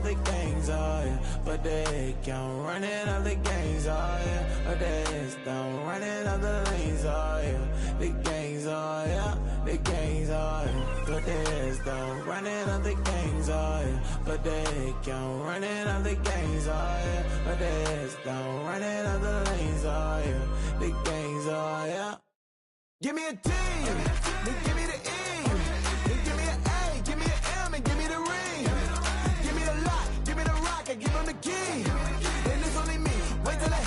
the gangs, oh yeah. But they count running all the gangs, oh yeah. But they don't running all the lanes, oh yeah. The gangs, oh yeah. The gangs, oh yeah. But they don't running all the gangs, oh yeah. But they count running all the gangs, oh yeah. But they don't running all the lanes, oh yeah. The gangs, oh yeah. Give me a T, then give me the E, then give me an A, give me an M, and give me the ring. Give me the lock, give me the rock, I give them the key. Then it's only me. Wait till they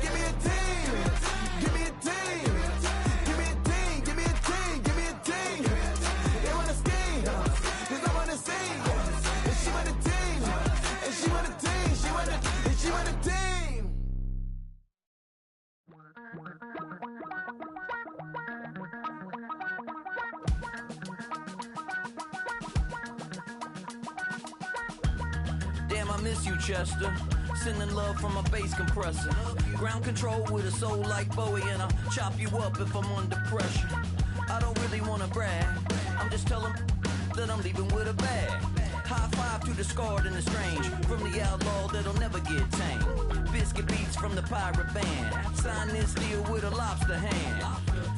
give me a team. Give me a team. Give me a team. Give me a team. Give me a team. They wanna scheme, 'cause I wanna sing. And she want a team. And she want a team. She want a team. Damn, I miss you, Chester. Sending love from a bass compressor. Ground control with a soul like Bowie, and I'll chop you up if I'm under pressure. I don't really wanna brag. I'm just telling that I'm leaving with a bag. High five to the scarred and the strange. From the outlaw that'll never get tamed. Biscuit beats from the pirate band. Sign this deal with a lobster hand.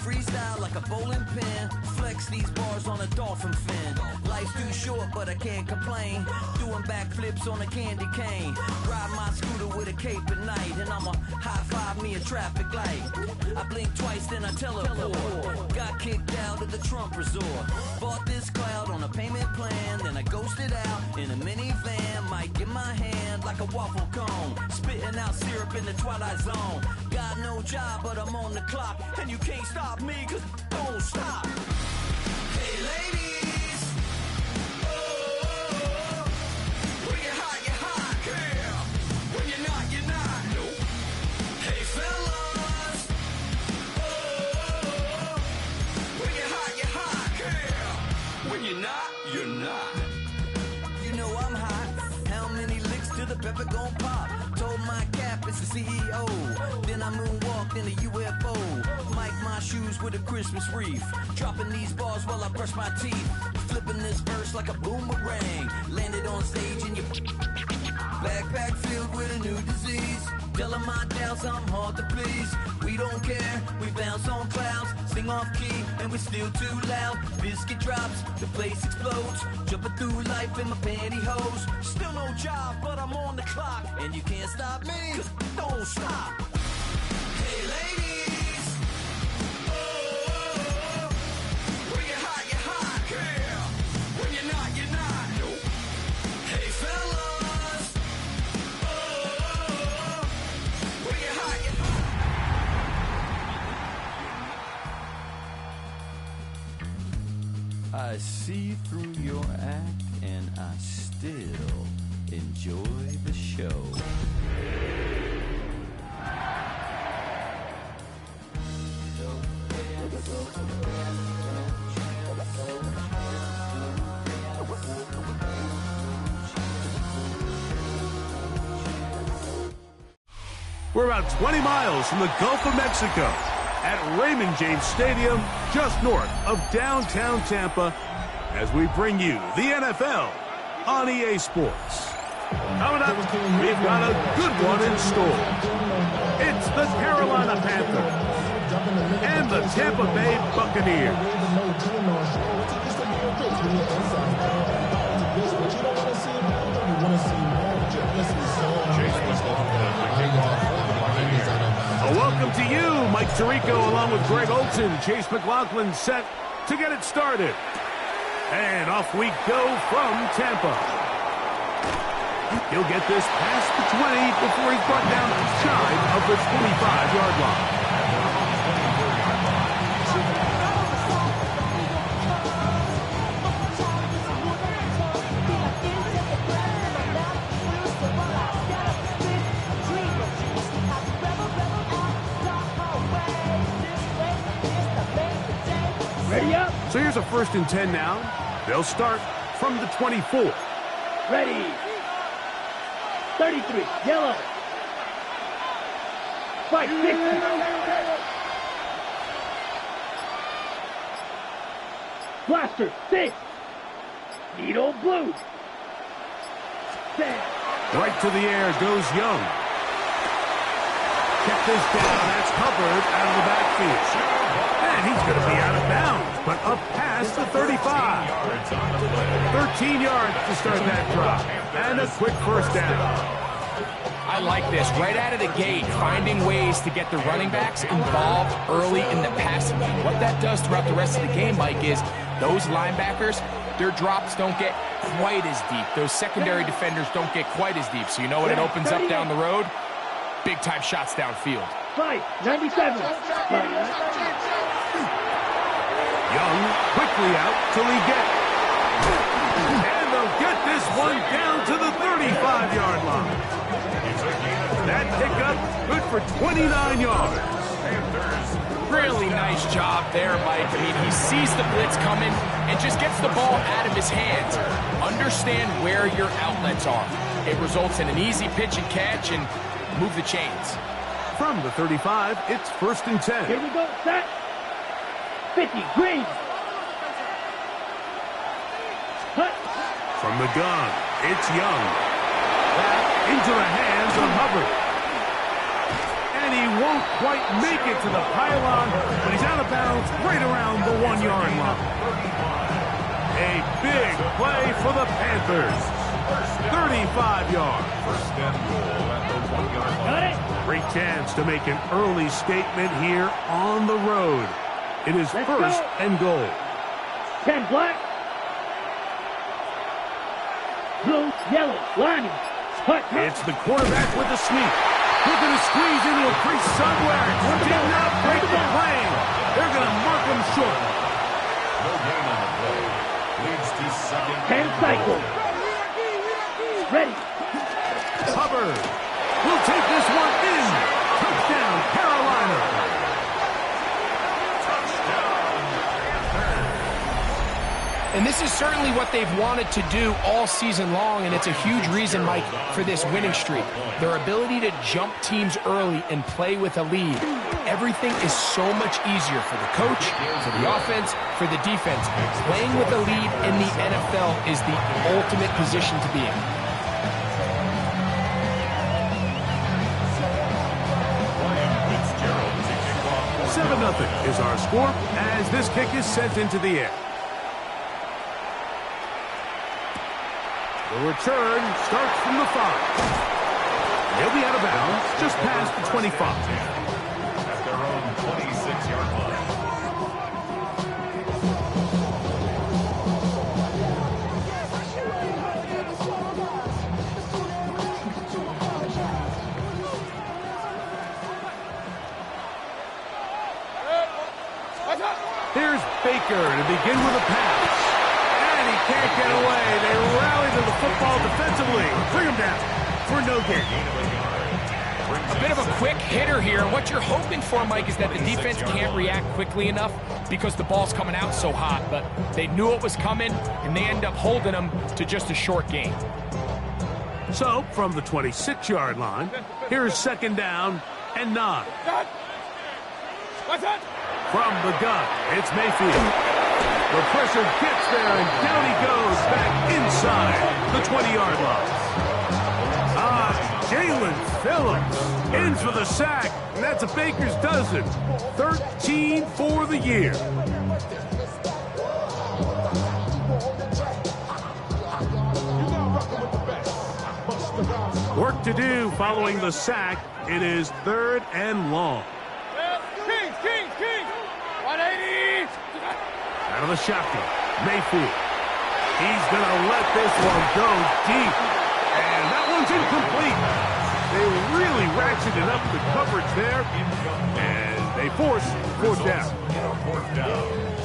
Freestyle like a bowling pin. Flex these bars on a dolphin fin. Life's too short, but I can't complain. Doing backflips on a candy cane. Ride my scooter with a cape at night. And I'ma high five me a traffic light. I blink twice, then I teleport. Got kicked out of the Trump resort. Bought this cloud on a payment plan. Then I ghosted out in a minivan. Might get my hand like a waffle cone. Spitting out syrup in the twilight zone. Got no job, but I'm on the clock. And you can't stop me, 'cause don't stop. Hey ladies, oh, when you're hot, girl. When you're not, nope. Hey fellas, oh, when you're hot, girl. When you're not, you're not. You know I'm hot. How many licks till the pepper gon' pop? Told my cap it's the CEO. Then I moonwalked in a UFO. Mic my shoes with a Christmas wreath. Dropping these bars while I brush my teeth. Flipping this verse like a boomerang. Landed on stage in your backpack filled with a new disease. Telling my doubts I'm hard to please. We don't care, we bounce on clouds. Sing off key and we're still too loud. Biscuit drops, the place explodes. Jumping through life in my pantyhose. Still no job, but I'm on the clock. And you can't stop me, 'cause don't stop. Hey ladies, oh, when you're hot, girl. When you're not, nope. Hey fellas, oh, when you're hot, I see through your act and I still enjoy the show. We're about 20 miles from the Gulf of Mexico at Raymond James Stadium, just north of downtown Tampa, as we bring you the NFL on EA Sports. Coming up, we've got a good one in store. It's the Carolina Panthers and the Tampa Bay Buccaneers. Welcome to you, Mike Tirico, along with Greg Olson. Chase McLaughlin set to get it started. And off we go from Tampa. He'll get this past the 20 before he's brought down shy of the 25-yard line. Ready up. So here's a 1st and 10 now. They'll start from the 24. Ready. 33. Yellow. Fight. 60. Blaster. 6. Needle blue. Right to the air goes Young. Check this down. That's covered out of the backfield. And he's going to be out of bounds, but up past the 35. 13 yards to start that drive. And a quick first down. I like this. Right out of the gate, finding ways to get the running backs involved early in the passing game. What that does throughout the rest of the game, Mike, is those linebackers, their drops don't get quite as deep. Those secondary defenders don't get quite as deep. So you know what it opens up down the road? Big-time shots downfield. 97. Young quickly out till he gets. And they'll get this one down to the 35-yard line. That pickup good for 29 yards. Really nice job there, Mike. I mean, he sees the blitz coming and just gets the ball out of his hands. Understand where your outlets are. It results in an easy pitch and catch and move the chains. From the 35, it's 1st and 10. Here we go, set. 50, green. Cut. From the gun, it's Young. Into the hands of Hubbard. And he won't quite make it to the pylon, but he's out of bounds right around the 1-yard line. A big play for the Panthers. 35 yards. Got it. Great chance to make an early statement here on the road. It is Let's 1st go. and goal. 10 black. Blue, yellow, lining. Cut. It's the quarterback with the sneak. Looking to squeeze into a crease somewhere. Did not break the plane. They're going to mark him short. No gain on the play. Leads to 2nd. 10 cycle. Ready. Hubbard will take this one in. Touchdown, Carolina. And this is certainly what they've wanted to do all season long, and it's a huge reason, Mike, for this winning streak. Their ability to jump teams early and play with a lead. Everything is so much easier for the coach, for the offense, for the defense. Playing with a lead in the NFL is the ultimate position to be in. Seven 7-0 is our score as this kick is sent into the air. The return starts from the 5. He'll be out of bounds just past the 25. At their own 26-yard line. Here's Baker to begin with a pass. And he can't get away. They rally to the football defensively. Bring him down for no gain. A bit of a quick hitter here. What you're hoping for, Mike, is that the defense can't react quickly enough because the ball's coming out so hot. But they knew it was coming, and they end up holding them to just a short gain. So, from the 26-yard line, here's 2nd down and 9. From the gun, it's Mayfield. The pressure gets there, and down he goes back inside the 20-yard line. Jalen Phillips in for the sack, and that's a Baker's dozen. 13 for the year. Work to do following the sack. It is 3rd and long. King! 180! Out of the shotgun, Mayfield. He's going to let this one go deep. And that one's incomplete. They really ratcheted up the coverage there. And they force 4th down.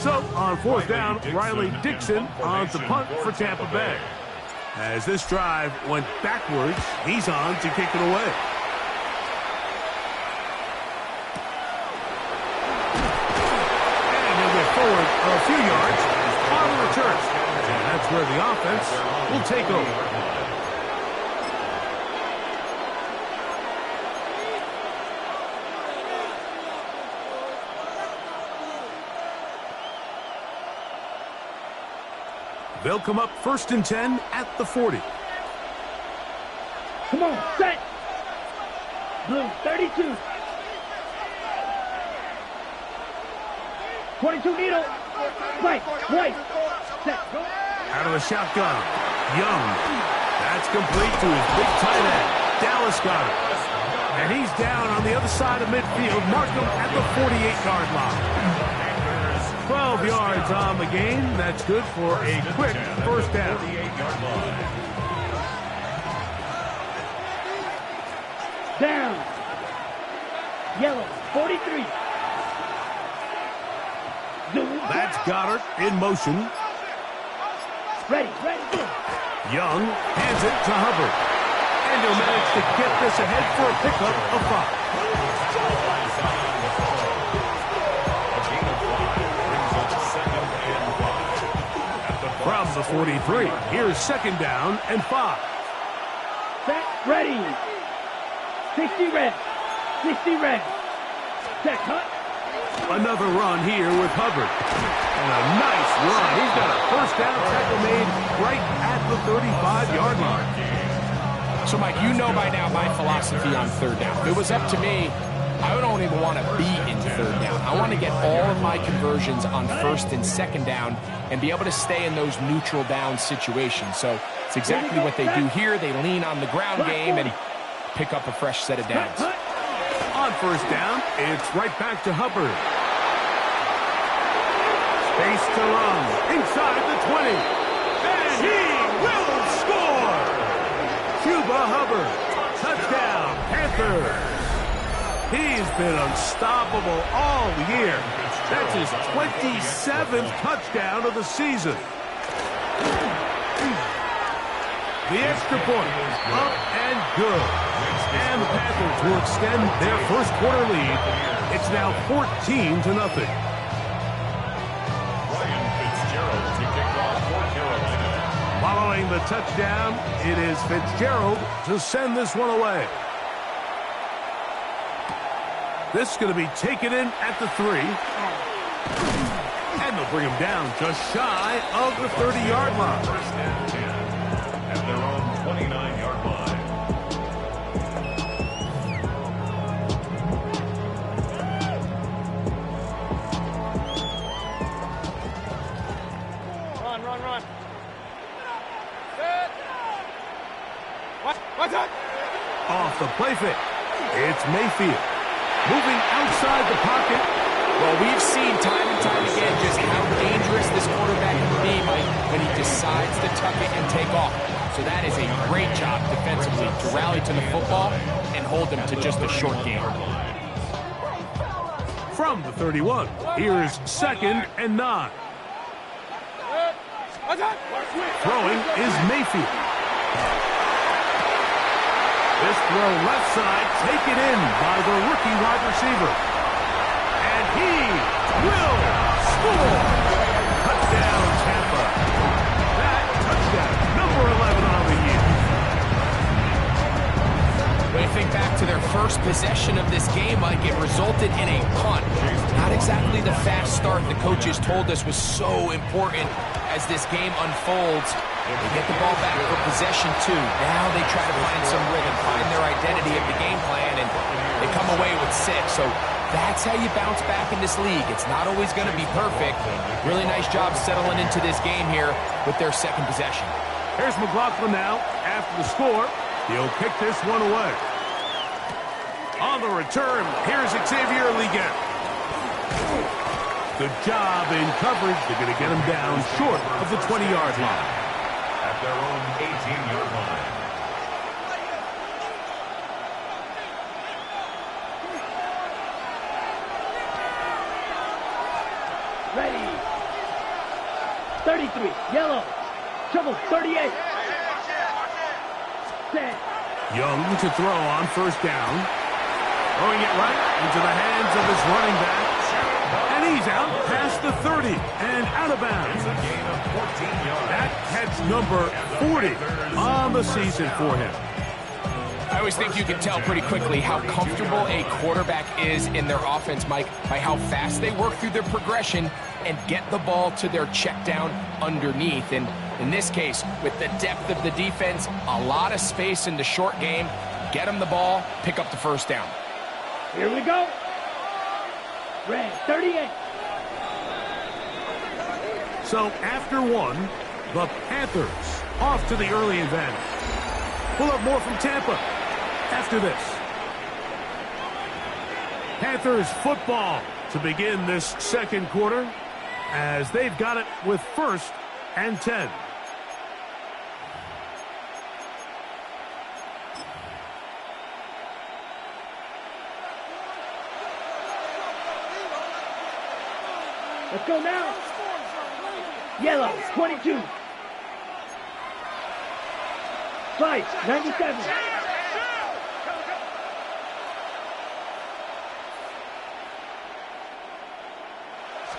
So, on 4th down, Riley Dixon on to punt for Tampa Bay. As this drive went backwards, he's on to kick it away. Forward a few yards on the return. And that's where the offense will take over. They'll come up 1st and 10 at the 40. Come on, set. Blue, 32. 22 needle. White, set, go. Out of the shotgun. Young. That's complete to his big tight end. Dallas got it. And he's down on the other side of midfield. Mark him at the 48-yard line. 12 yards on the game. That's good for a quick first down. Down. Yellow, 43. That's Goddard in motion. Ready. Young hands it to Hubbard. And he'll manage to get this ahead for a pickup of 5. From the 43, here's second down and 5. Set, ready. 60 red. Set, cut. Another run here with Hubbard. And a nice run. He's got a first down tackle made right at the 35-yard line. So, Mike, you know by now my philosophy on third down. If it was up to me, I don't even want to be in third down. I want to get all of my conversions on first and second down and be able to stay in those neutral down situations. So it's exactly what they do here. They lean on the ground game and pick up a fresh set of downs. On first down, it's right back to Hubbard. Space to run inside the 20. And he will score! Cuba Hubbard, touchdown, Pantherz. He's been unstoppable all year. That's his 27th touchdown of the season. The extra point, up and good. And the Panthers will extend their first quarter lead. It's now 14-0. Following the touchdown, it is Fitzgerald to send this one away. This is going to be taken in at the 3. And they'll bring him down just shy of the 30-yard line. First and 10 at their own 29-yard line. Run. Set. What's that? Off the play fake. It's Mayfield. Moving outside the pocket. Well, we've seen time and time again just how dangerous this quarterback can be, Mike, when he decides to tuck it and take off. So that is a great job defensively to rally to the football and hold them to just a short game. From the 31, here's second and 9. Throwing is Mayfield. This throw left side taken in by the rookie wide receiver. And he will score. Touchdown, Tampa. That touchdown, number 11 on the year. When you think back to their first possession of this game, Mike, it resulted in a punt. Not exactly the fast start the coaches told us was so important as this game unfolds. They get the ball back for possession 2. Now they try to find some rhythm, find their identity of the game plan, and they come away with 6. So that's how you bounce back in this league. It's not always going to be perfect. Really nice job settling into this game here with their second possession. Here's McLaughlin now. After the score, he'll kick this one away. On the return, here's Xavier Liggett. Good job in coverage. They're going to get him down short of the 20-yard line. At their own 18-yard line. Ready. 33, yellow. Trouble, 38. Set. Young to throw on first down. Throwing it right into the hands of his running back. And he's out past the 30 and out of bounds. That catch number 40 on the season for him. I always think you can tell pretty quickly how comfortable a quarterback is in their offense, Mike, by how fast they work through their progression and get the ball to their check down underneath. And In this case, with the depth of the defense, a lot of space in the short game, get them the ball, pick up the first down. Here we go. Red 38. So after one, the Panthers off to the early advantage. We'll have more from Tampa after this. Panthers football to begin this second quarter as they've got it with 1st and 10. Let's go now. Yellow 22. Fight 97.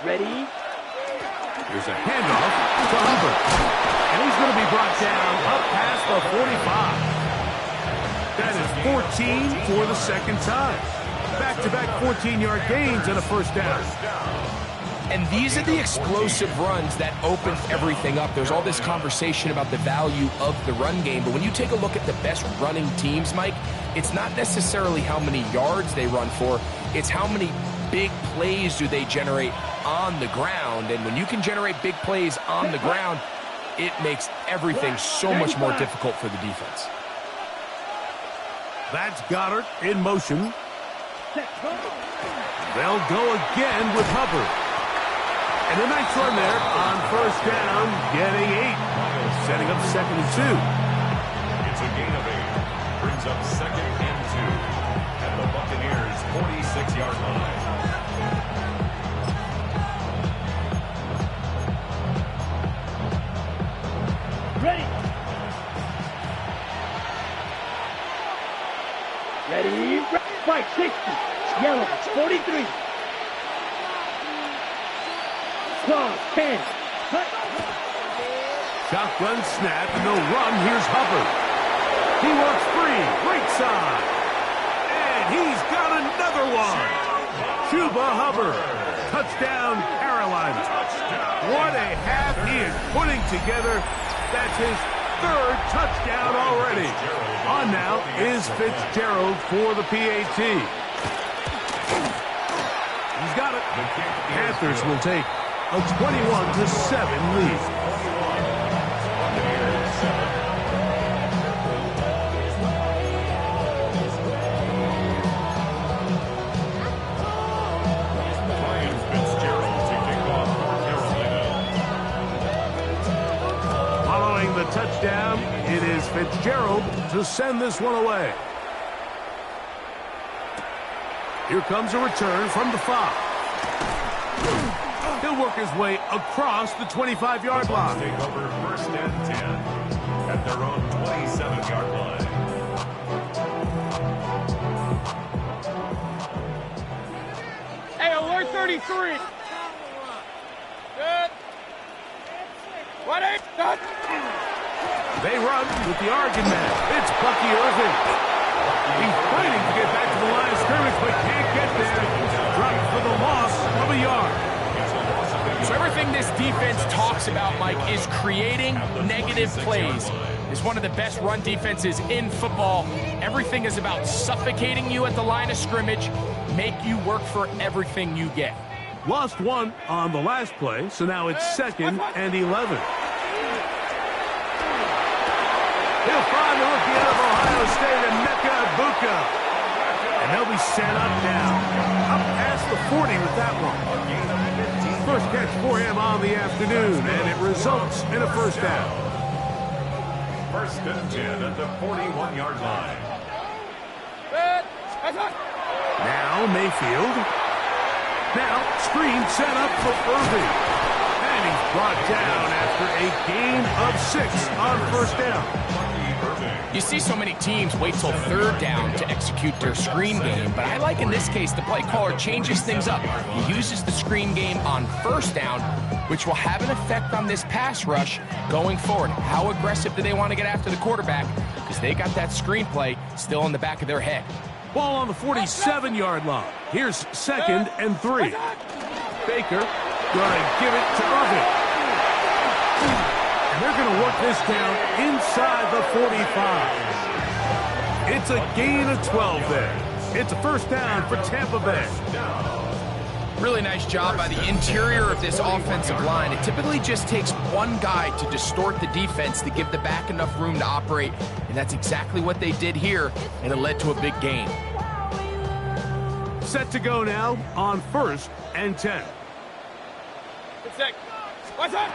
Ready? Here's a handoff to Hubbard. And he's going to be brought down up past the 45. That is 14 for the second time. Back-to-back 14-yard gains and a first down. And these are the explosive runs that open everything up. There's all this conversation about the value of the run game, but when you take a look at the best running teams, Mike, it's not necessarily how many yards they run for, it's how many big plays do they generate on the ground. And when you can generate big plays on the ground, it makes everything so much more difficult for the defense. That's Goddard in motion. They'll go again with Hubbard. And a nice run there on first down, getting 8. Setting up 2nd and 2. It's a gain of 8. Brings up 2nd and 2. At the Buccaneers' 46-yard line. Ready. Ready. Fight 60. Yellow 43. Claw 10. Shotgun snap and they'll run. Here's Hubbard. He works free. Right side. And he's got another one. Chuba Hubbard. Touchdown, Carolina. What a half he is putting together. That's his 3rd touchdown already. On now is Fitzgerald for the PAT. He's got it. Panthers will take a 21-7 lead. Following the touchdown, it is Fitzgerald to send this one away. Here comes a return from the 5. He'll work his way across the 25-yard line. Take over 1st and 10 at their own 27-yard line. Hey, alert 33. Good. 1-8. Done. They run with the Oregon man. It's Bucky Irving. He's fighting to get back to the line of scrimmage, but can't get there. Dropped for the loss of a yard. So everything this defense talks about, Mike, is creating negative plays. It's one of the best run defenses in football. Everything is about suffocating you at the line of scrimmage, make you work for everything you get. Lost one on the last play, so now it's 2nd and 11. He'll find the rookie out of Ohio State, BucKz. And they'll be set up now. Up past the 40 with that one. First catch for him on the afternoon, and it results in a first down. 1st and 10 at the 41-yard line. Now Mayfield. Now screen set up for Irving. And he's brought down after a gain of 6 on first down. You see so many teams wait till 3rd down to execute their screen game, but I like in this case the play caller changes things up. He uses the screen game on 1st down, which will have an effect on this pass rush going forward. How aggressive do they want to get after the quarterback? Because they got that screenplay still in the back of their head. Ball on the 47-yard line. Here's 2nd and 3. Baker gonna give it to Irving. And they're going to work this down inside the 45. It's a gain of 12 there. It's a first down for Tampa Bay. Really nice job by the interior of this offensive line. It typically just takes one guy to distort the defense to give the back enough room to operate, and that's exactly what they did here, and it led to a big gain. Set to go now on 1st and 10. What's that?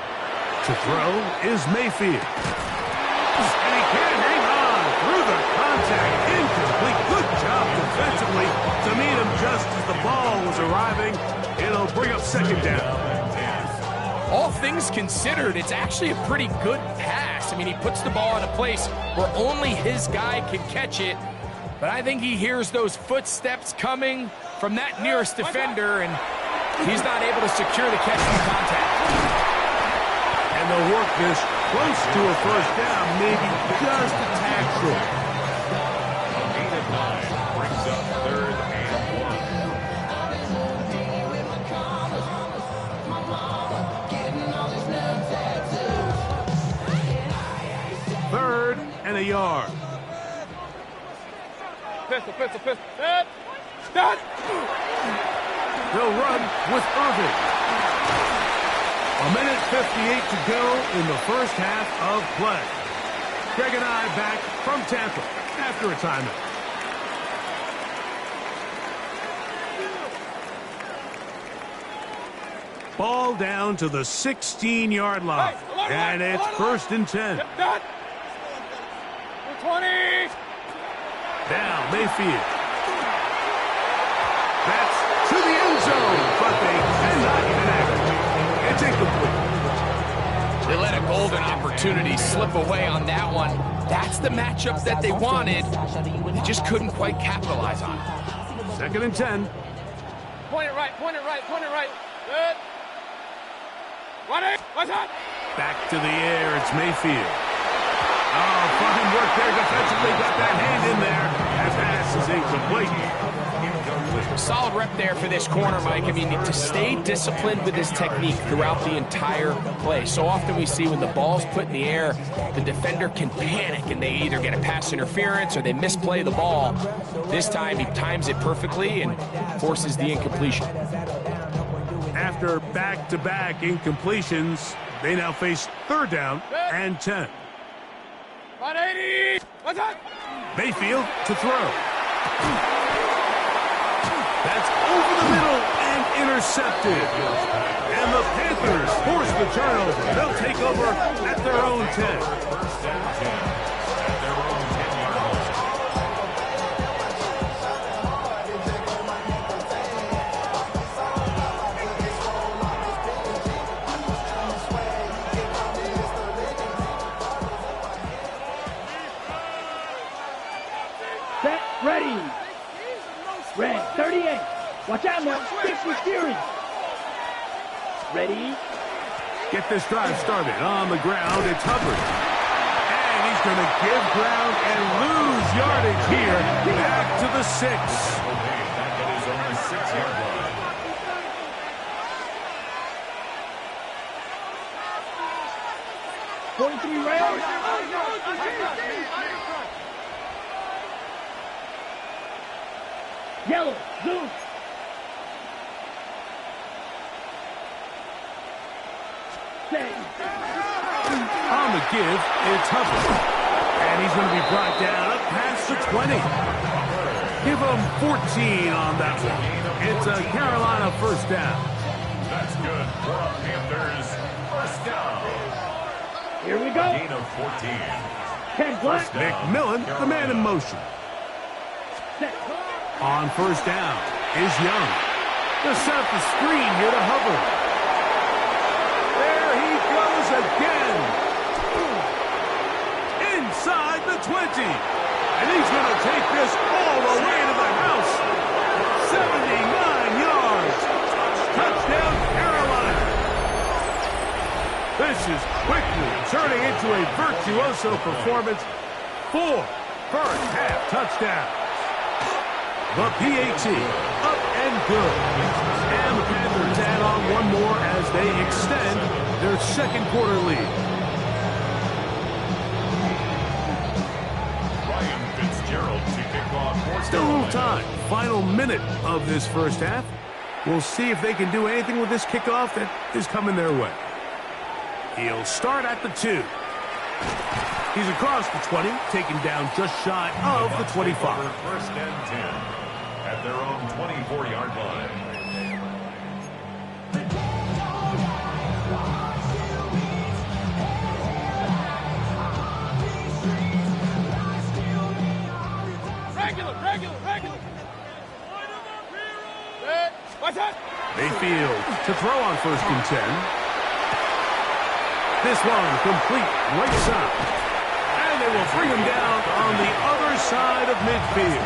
To throw is Mayfield. And he can't hang on through the contact. Incomplete. Good job defensively to meet him just as the ball was arriving. It'll bring up second down. All things considered, it's actually a pretty good pass. I mean, he puts the ball in a place where only his guy can catch it. But I think he hears those footsteps coming from that nearest defender, and he's not able to secure the catch from contact. And they'll work this close to a first down, maybe just a tad short. A gain of 9 brings up 3rd and 1. 3rd and a yard. Pistol. Done. They'll run with Irving. 1:58 to go in the first half of play. Greg and I back from Tampa after a timeout. Ball down to the 16-yard line. And it's 1st and 10. Done. 20. Down Mayfield. That's to the end zone, but they cannot connect. It's incomplete. They let a golden opportunity slip away on that one. That's the matchup that they wanted. They just couldn't quite capitalize on it. 2nd and 10. Point it right. Good. 20. What's that? Back to the air, it's Mayfield. Oh, fine work there defensively. Got that hand in there. That pass is incomplete. Solid rep there for this corner, Mike. I mean, to stay disciplined with his technique throughout the entire play. So often we see when the ball's put in the air, the defender can panic and they either get a pass interference or they misplay the ball. This time he times it perfectly and forces the incompletion. After back-to-back incompletions, they now face 3rd down and 10. 180. What's that? Mayfield to throw. That's over the middle and intercepted. And the Panthers force the turnover. They'll take over at their own 10. Set, ready. Red, 38. Watch out now. 60 Fury. Ready. Get this drive started on the ground. It's Hubbard. And he's going to give ground and lose yardage here. Back to the 6. Back at his own 6-yard line. Rams. Yellow, zoom. On the give, it's Hubbard. And he's going to be brought down up past the 20. Give him 14 on that one. It's a Carolina first down. That's good for a Panthers first down. Here we go. Gain of 14. Ken Black. McMillan, the man in motion. Set. On first down is Young. They'll set up the screen here to Hubbard. There he goes again. Inside the 20. And he's going to take this all the way to the house. 79 yards. Touchdown, Carolina. This is quickly turning into a virtuoso performance. 4 first-half touchdowns. The PAT, up and good. And the Panthers add on one more as they extend their second quarter lead. on fourth Still a down. little time. Final minute of this first half. We'll see if they can do anything with this kickoff that is coming their way. He'll start at the 2. He's across the 20, taken down just shy of the 25. First and 10 at their own 24-yard line. Regular. What's that? Mayfield to throw on first and 10. This one complete right side. And they will bring him down on the other side of midfield.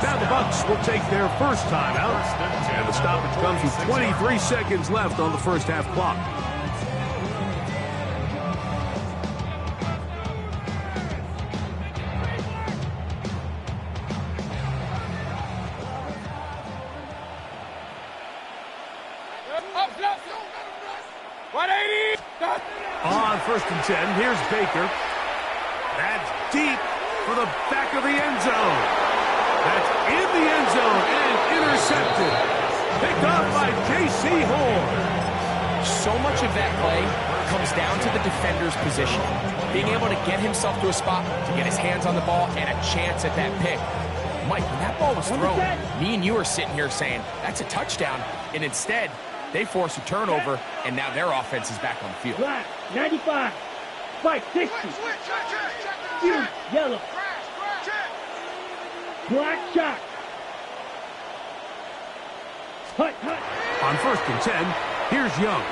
Now the Bucs will take their first timeout. And the stoppage comes with 23 seconds left on the first half clock. Up, 180. On first and 10, here's Baker. That's deep for the back of the end zone. That's in the end zone and intercepted. Picked off by J.C. Horn. So much of that play comes down to the defender's position. Being able to get himself to a spot, to get his hands on the ball, and a chance at that pick. Mike, when that ball was thrown, me and you are sitting here saying, that's a touchdown. And instead, they force a turnover, and now their offense is back on the field. Black, 95. Spike, 60. Huge, yellow. Black shot. Hut. On first and 10, here's Young.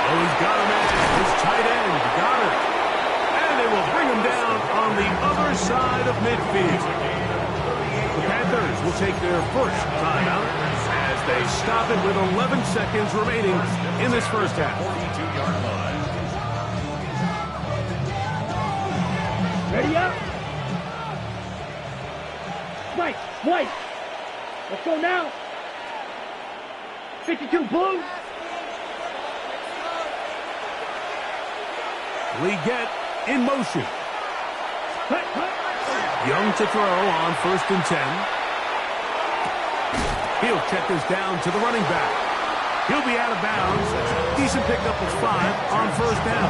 Oh, he's got him in. His tight end got it. And they will bring him down on the other side of midfield. The Panthers will take their first timeout as they stop it with 11 seconds remaining in this first half. 42-yard line. Ready up. Spike, white. Let's go now. 52 blue. Leggett in motion. Hut. Young to throw on first and 10. He'll check this down to the running back. He'll be out of bounds. Decent pickup of 5 on first down.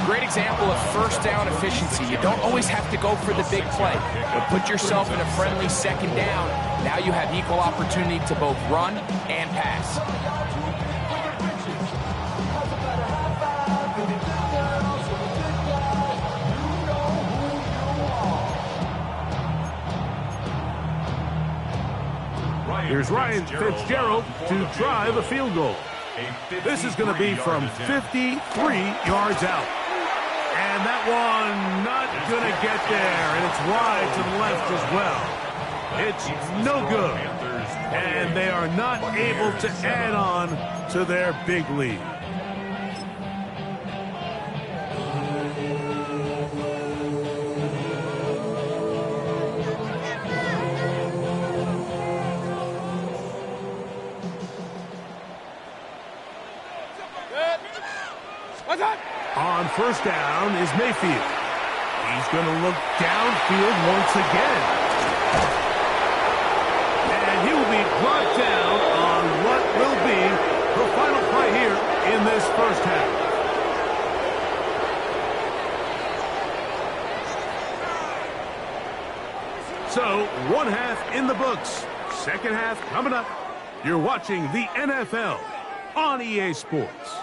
Great example of first down efficiency. You don't always have to go for the big play, but put yourself in a friendly second down. Now you have equal opportunity to both run and pass. Here's Ryan Fitzgerald to try the field goal. This is going to be from 53 yards out. And that one not going to get there, and it's wide to the left as well. It's no good, and they are not able to add on to their big lead. What's that? On first down is Mayfield. He's going to look downfield once again. And he will be brought down on what will be the final play here in this first half. So, one half in the books. Second half coming up. You're watching the NFL on EA Sports.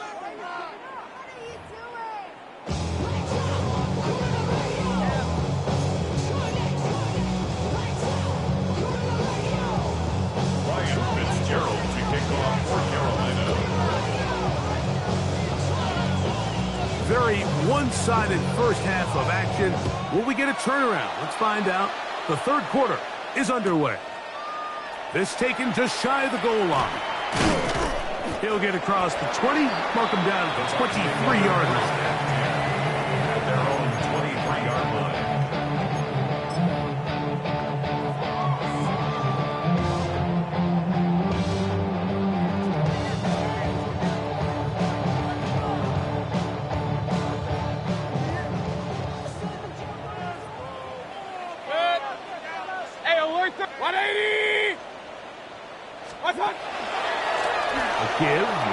Very one-sided first half of action. Will we get a turnaround? Let's find out. The third quarter is underway. This taken just shy of the goal line. He'll get across the 20, mark him down at the 23-yard line. At their own 23-yard line.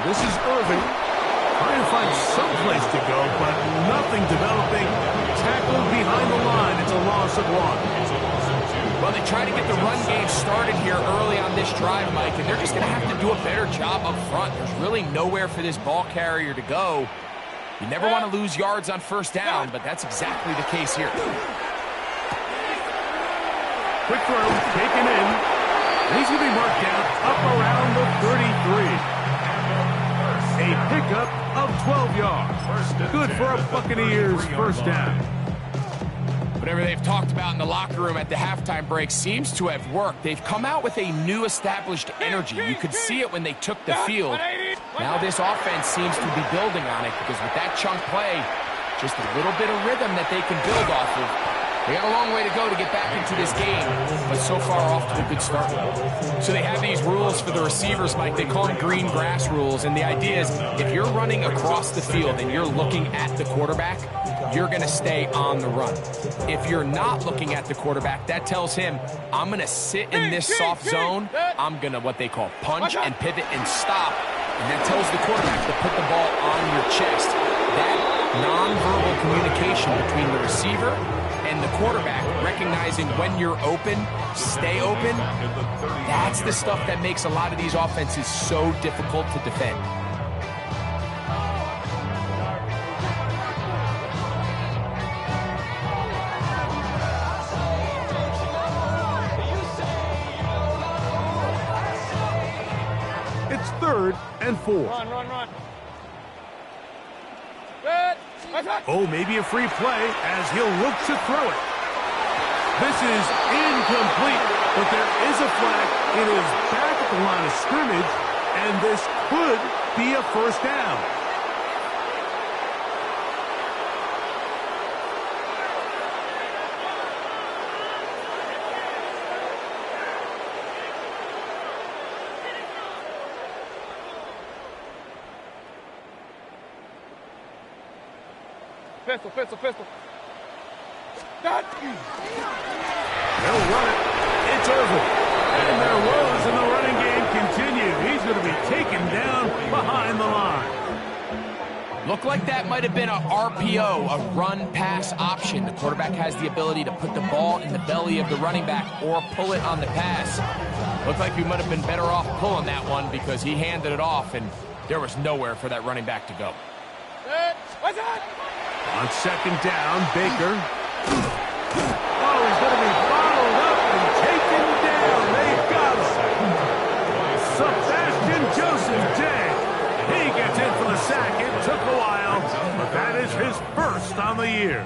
This is Irving. Trying to find some place to go, but nothing developing. Tackled behind the line. It's a loss of 1. Well, they try to get the run game started here early on this drive, Mike, and they're just going to have to do a better job up front. There's really nowhere for this ball carrier to go. You never want to lose yards on first down, but that's exactly the case here. Quick throw, taken in. And he's going to be marked down up around the 33. A pickup of 12 yards. Good for a Buccaneers first down. Whatever they've talked about in the locker room at the halftime break seems to have worked. They've come out with a new established energy. You could see it when they took the field. Now this offense seems to be building on it because with that chunk play, just a little bit of rhythm that they can build off of. They got a long way to go to get back into this game, but so far off to a good start. So they have these rules for the receivers, Mike. They call them green grass rules, and the idea is if you're running across the field and you're looking at the quarterback, you're going to stay on the run. If you're not looking at the quarterback, that tells him, I'm going to sit in this soft zone. I'm going to what they call punch and pivot and stop, and that tells the quarterback to put the ball on your chest. That nonverbal communication between the receiver and the quarterback, recognizing when you're open, stay open, that's the stuff that makes a lot of these offenses so difficult to defend. It's 3rd and 4. Run. Good. Oh, maybe a free play as he'll look to throw it. This is incomplete, but there is a flag. It is back at the line of scrimmage, and this could be a first down. Pistol. That. They'll run it. It's Irving. And their woes in the running game continue. He's going to be taken down behind the line. Looked like that might have been a RPO, a run-pass option. The quarterback has the ability to put the ball in the belly of the running back or pull it on the pass. Looked like we might have been better off pulling that one because he handed it off, and there was nowhere for that running back to go. What's that? On second down, Baker. Oh, he's going to be followed up and taken down. They've got him. Sebastian Joseph Day. He gets in for the sack. It took a while, but that is his first on the year.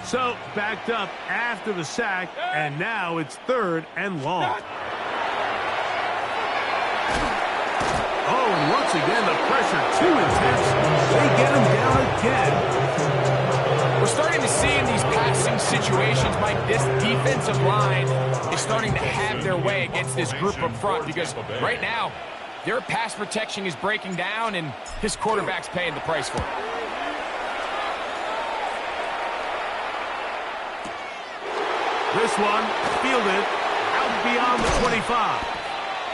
So, backed up after the sack, and now it's 3rd and long. Oh, and once again, the pressure too intense. They get him down again. We're starting to see in these passing situations, Mike, this defensive line is starting to have their way against this group up front because right now, their pass protection is breaking down and his quarterback's paying the price for it. This one fielded out beyond the 25.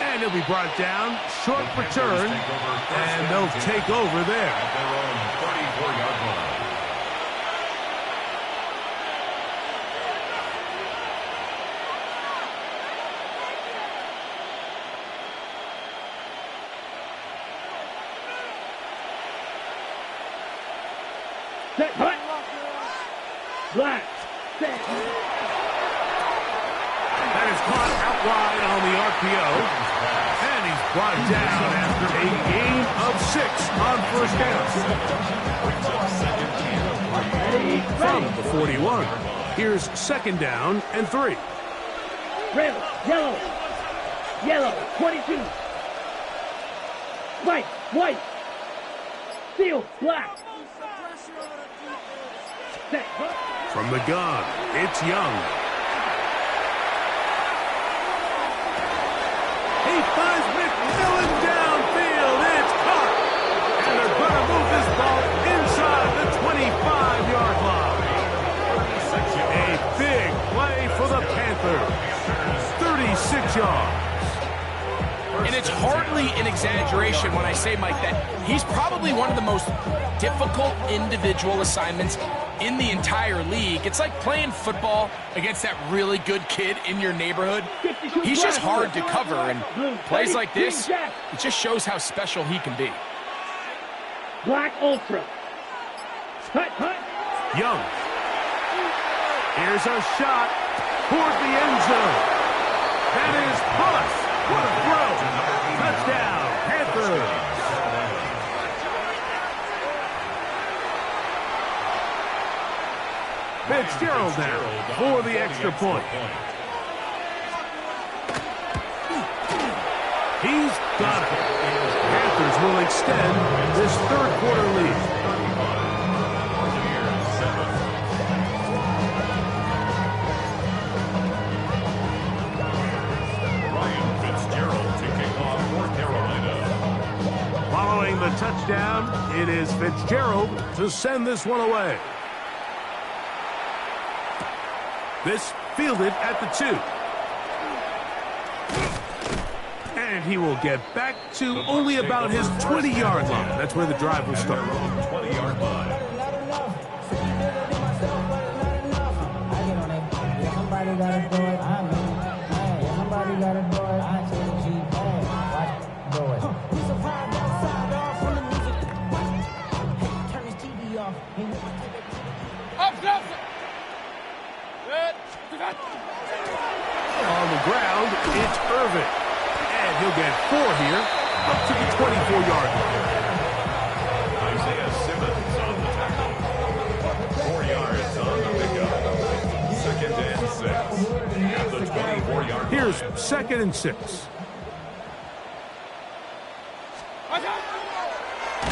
And he'll be brought down, short return, and they'll take over there. At their own 34-yard line. Set, black. Black. Set. That is caught out wide on the RPO. And he's brought down after a gain of 6 on first down. From the 41. Here's second down and 3. Red, yellow, 22. White, steel, black. Set. From the gun, it's Young. He finds McMillan downfield. It's caught. And they're going to move this ball inside the 25-yard line. A big play for the Panthers. 36 yards. And And it's hardly an exaggeration when I say, Mike, that he's probably one of the most difficult individual assignments in the entire league. It's like playing football against that really good kid in your neighborhood. He's just hard to cover, and plays like this, it just shows how special he can be. Black Ultra. Hut, hut. Young. Here's a shot toward the end zone. That is Pantherz. What a throw. Touchdown, Pantherz. Fitzgerald now for the extra point. He's got it. Panthers will extend this third quarter lead. Following the touchdown, it is Fitzgerald to send this one away. This fielded at the 2. And he will get back to only about his 20-yard line. That's where the drive will start. 20-yard line. Somebody got to do it. Somebody got to do it. On the ground, it's Irvin. And he'll get 4 here, up to the 24-yard line. Isaiah Simmons on the tackle. 4 yards on the pickup. 2nd and 6. At the 24-yard line. Here's 2nd and 6.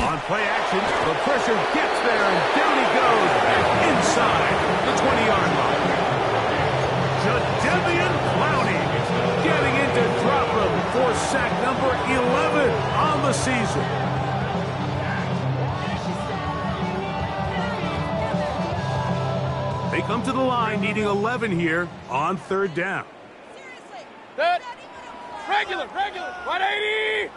On play action, the pressure gets there, and down he goes, and inside the 20-yard line. Jadeveon Clowney getting into drop room for sack number 11 on the season. They come to the line needing 11 here on 3rd down. Set. Regular. 180.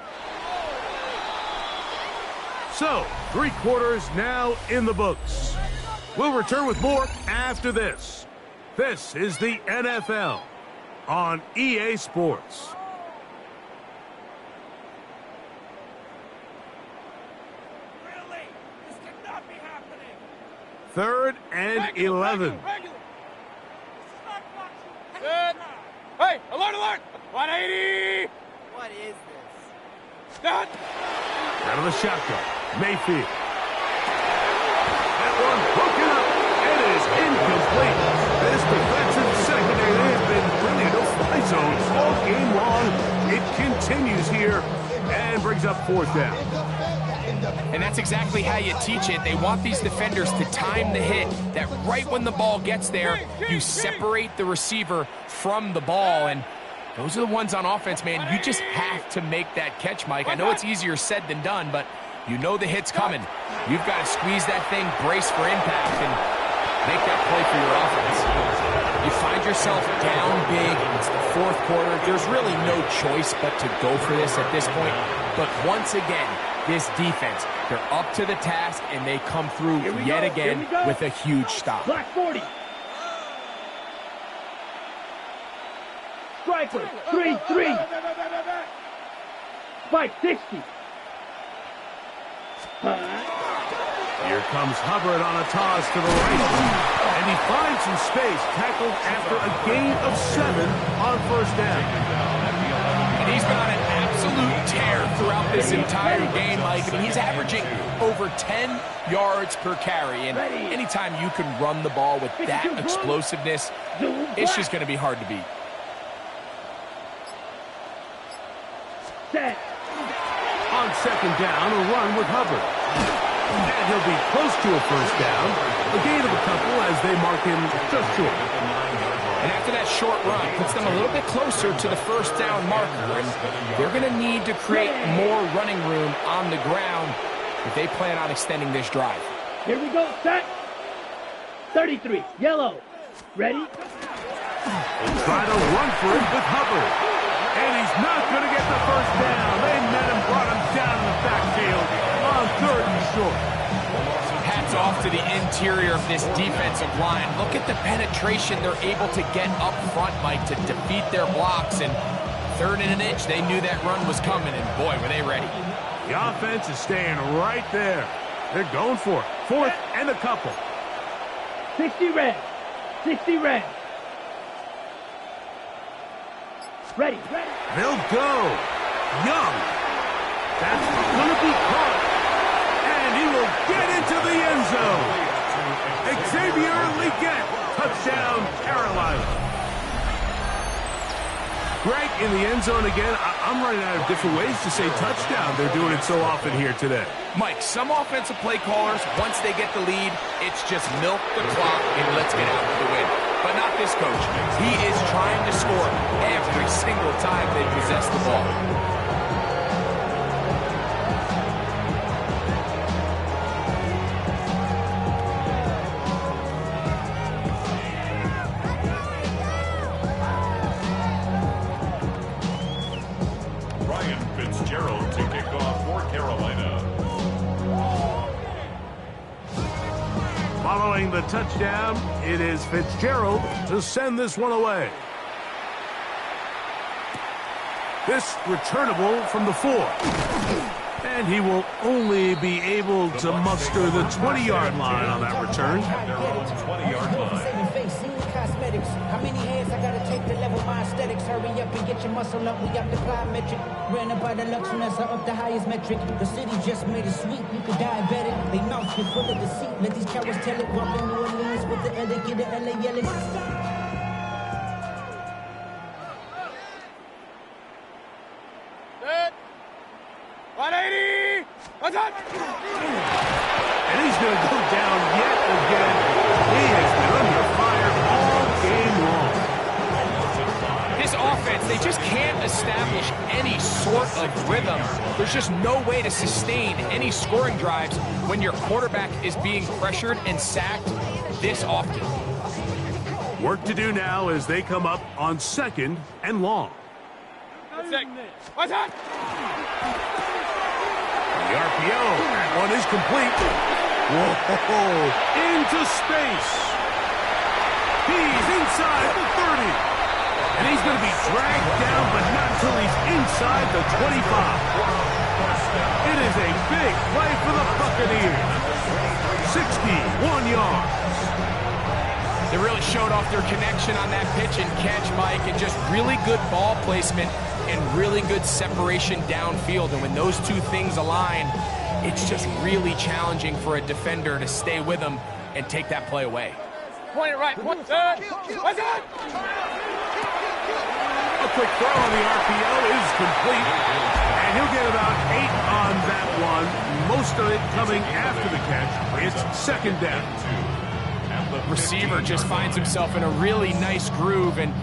So, 3 quarters now in the books. We'll return with more after this. This is the NFL on EA Sports. Really? This cannot be happening. 3rd and 11. Good. Hey, alert! 180. What is this? Done. Out of the shotgun, Mayfield. That one broken up. It is incomplete. This defensive secondary has been really no fly zone all game long. It continues here and brings up 4th down. And that's exactly how you teach it. They want these defenders to time the hit, that right when the ball gets there, you separate the receiver from the ball. And those are the ones on offense, man. You just have to make that catch, Mike. I know it's easier said than done, but you know the hit's coming. You've got to squeeze that thing, brace for impact, and make that play for your offense. You find yourself down big. It's the 4th quarter. There's really no choice but to go for this at this point. But once again, this defense, they're up to the task, and they come through yet again with a huge stop. Black 40. Striker, 3-3. Spike, 60. Here comes Hubbard on a toss to the right. And he finds some space, tackled after a gain of 7 on 1st down. And he's been on an absolute tear throughout this entire game, Mike. I mean, he's averaging over 10 yards per carry. And anytime you can run the ball with that explosiveness, it's just going to be hard to beat. Set. On 2nd down, a run with Hubbard. And he'll be close to a 1st down. A gain of a couple as they mark him just short. And after that short run, puts them a little bit closer to the 1st down marker. And they're going to need to create more running room on the ground if they plan on extending this drive. Here we go, set. 33, yellow. Ready? We'll try to run for it with Hubbard. And he's not going to get the first down. They met him, brought him down in the backfield on 3rd and short. Hats off to the interior of this defensive line. Look at the penetration they're able to get up front, Mike, to defeat their blocks. And 3rd and an inch, they knew that run was coming, and boy, were they ready. The offense is staying right there. They're going for it. 4th and a couple. 60 red. 60 red. Ready. They'll go. Young. That's going to be caught. And he will get into the end zone. Xavier Legette. Touchdown, Carolina. Greg, in the end zone again. I'm running out of different ways to say touchdown. They're doing it so often here today. Mike, some offensive play callers, once they get the lead, it's just milk the clock and let's get out with the win. But not this coach. He is trying to score every single time they possess the ball. Fitzgerald to kick off for Carolina. Following the touchdown, it is Fitzgerald to send this one away. This returnable from the 4. And he will only be able to muster the 20-yard line on that return. Their own 20-yard line. How many hands I gotta take to level my aesthetics? Hurry up and get your muscle up. We got the plyometric. Ran up by the luxuriness up the highest metric. The city just made it sweet. You could diabetic. They mouth get full of deceit. Let these cowards tell it. Walk in New Orleans with the etiquette of LA yelling. Good. 180. What's up? And he's going to go down yet again. He has been under fire all game long. This offense, they just can't establish any sort of rhythm. There's just no way to sustain any scoring drives when your quarterback is being pressured and sacked this often. Work to do now as they come up on 2nd and long. What's up? The RPO, that one is complete. Whoa, into space. He's inside the 30. And he's going to be dragged down, but not until he's inside the 25. It is a big play for the Buccaneers. 61 yards. They really showed off their connection on that pitch and catch, Mike, and just really good ball placement and really good separation downfield. And when those two things align, it's just really challenging for a defender to stay with them and take that play away. Point it right. What's up? A quick throw on the RPO is complete. And he'll get about 8 on that one. Most of it coming after the catch. It's 2nd down. Receiver just finds himself in a really nice groove, and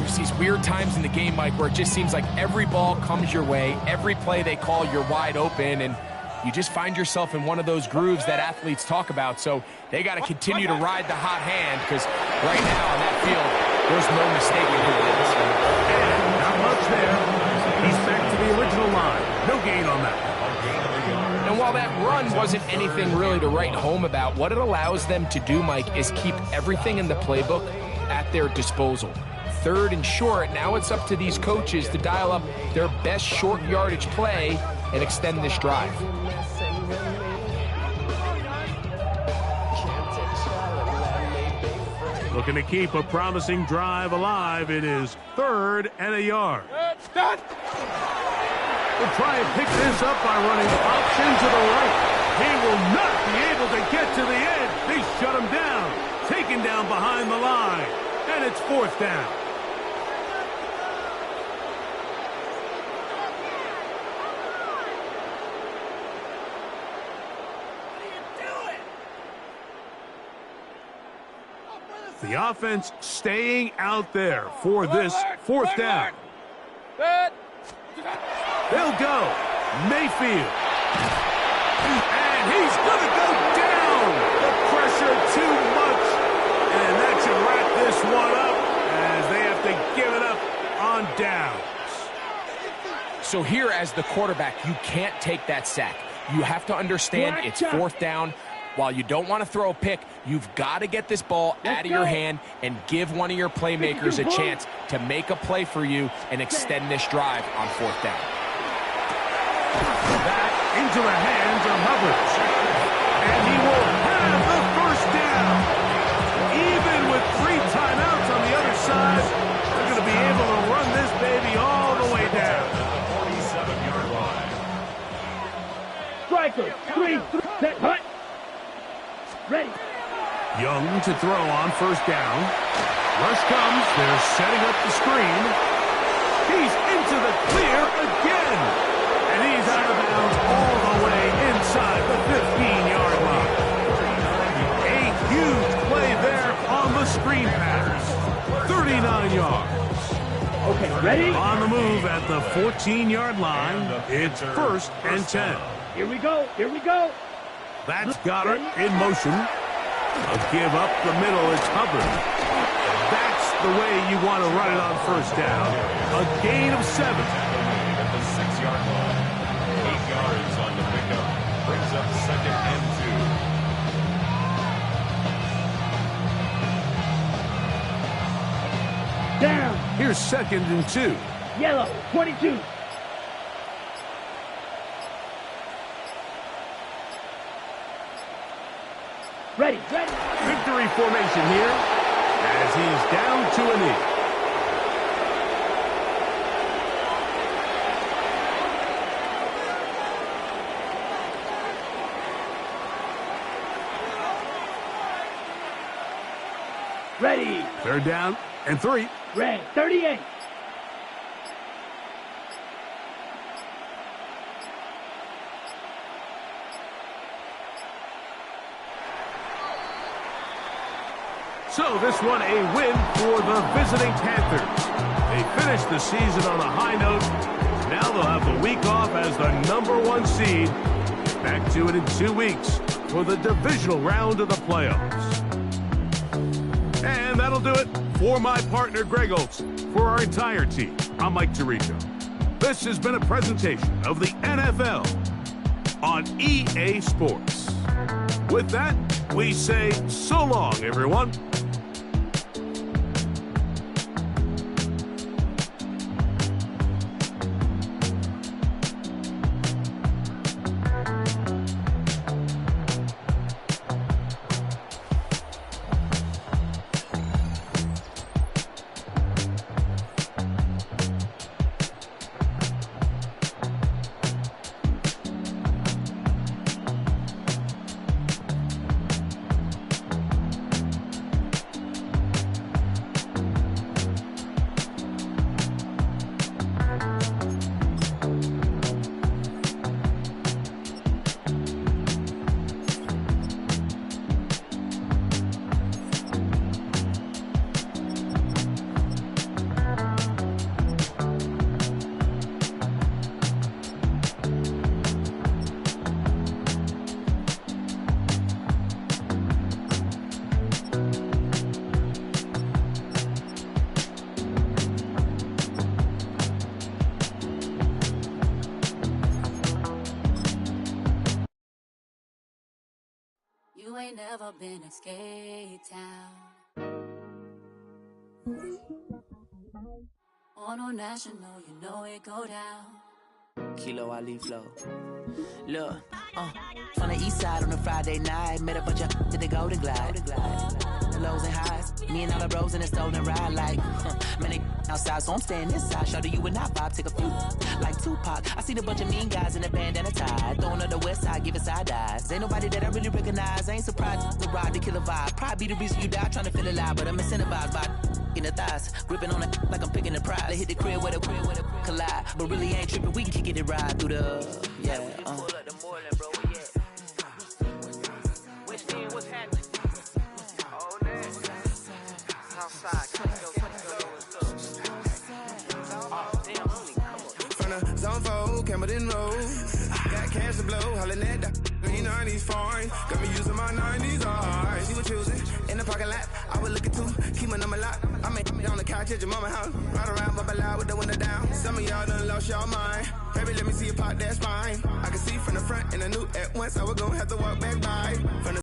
there's these weird times in the game, Mike, where it just seems like every ball comes your way, every play they call, you're wide open, and you just find yourself in one of those grooves that athletes talk about. So they got to continue to ride the hot hand, because right now on that field, there's no mistaking who it is. And not much there. He's back to the original line. No gain on that. And while that run wasn't anything really to write home about, what it allows them to do, Mike, is keep everything in the playbook at their disposal. 3rd and short, now it's up to these coaches to dial up their best short yardage play and extend this drive. Looking to keep a promising drive alive. It is 3rd and a yard. Done. We'll try and pick this up by running option to the right. He will not be able to get to the edge. They shut him down. Taken down behind the line. And it's 4th down. The offense staying out there for this 4th down. Good. They'll go. Mayfield. And he's going to go down. The pressure too much. And that should wrap this one up as they have to give it up on downs. So here as the quarterback, you can't take that sack. You have to understand it's fourth down. While you don't want to throw a pick, you've got to get this ball out of your hand and give one of your playmakers a chance to make a play for you and extend this drive on fourth down. Back into the hands of Hubbard. And he will have the first down. Even with 3 timeouts on the other side, they're going to be able to run this baby all the way down. 47-yard line. Striker, 3, set, hut. Ready. Young to throw on first down. Rush comes. They're setting up the screen. He's into the clear again. And he's out of bounds all the way inside the 15-yard line. A huge play there on the screen pass. 39 yards. Okay, ready? On the move at the 14-yard line. It's first and 10. Here we go. Here we go. That's Goddard in motion. A give up the middle, it's Hubbard. That's the way you want to run it on first down. A gain of 7. At the 6-yard line. 8 yards on the pickup. Brings up second and 2. Down. Here's second and 2. Yellow, 22. Ready, ready. Victory formation here as he's down to a knee. Ready. Third down and 3. Red, 38. So this one a win for the visiting Panthers. They finished the season on a high note. Now they'll have the week off as the #1 seed. Back to it in 2 weeks for the divisional round of the playoffs. And that'll do it for my partner Greg Olson. For our entire team, I'm Mike Tirico. This has been a presentation of the NFL on EA Sports. With that, we say so long, everyone. You ain't never been in skate town. On a national, you know it go down. Kilo Ali flow. Look, from the east side on a Friday night, met a bunch of to the Golden Glide. The lows and highs, me and all the bros in a stolen ride like, man, they outside, so I'm staying inside. Shout to you and I vibe, take a few, like Tupac. I seen a bunch of mean guys in a bandana tie, throwing up the west side, giving side eyes. Ain't nobody that I really recognize, I ain't surprised to ride the killer vibe. Probably be the reason you die, trying to feel alive, but I'm incentivized by in the thighs, gripping on it like I'm picking the prize. They hit the crib where the collide, but really ain't tripping. We can kick it ride through the Pull up the Moreland, bro. What's happening? Oh, outside, From the zone 4, Campbellton Road. Got cash to blow, hollering at the 90s foreign. Got me using my 90s, alright. She was choosing in the parking lot. I was looking to keep my number locked. I made On the couch at your mama house. Ride around, bubble loud with the window down. Some of y'all done lost y'all mind. Baby, let me see you pop, that's fine. I can see from the front and I knew at once I was gonna have to walk back by. From the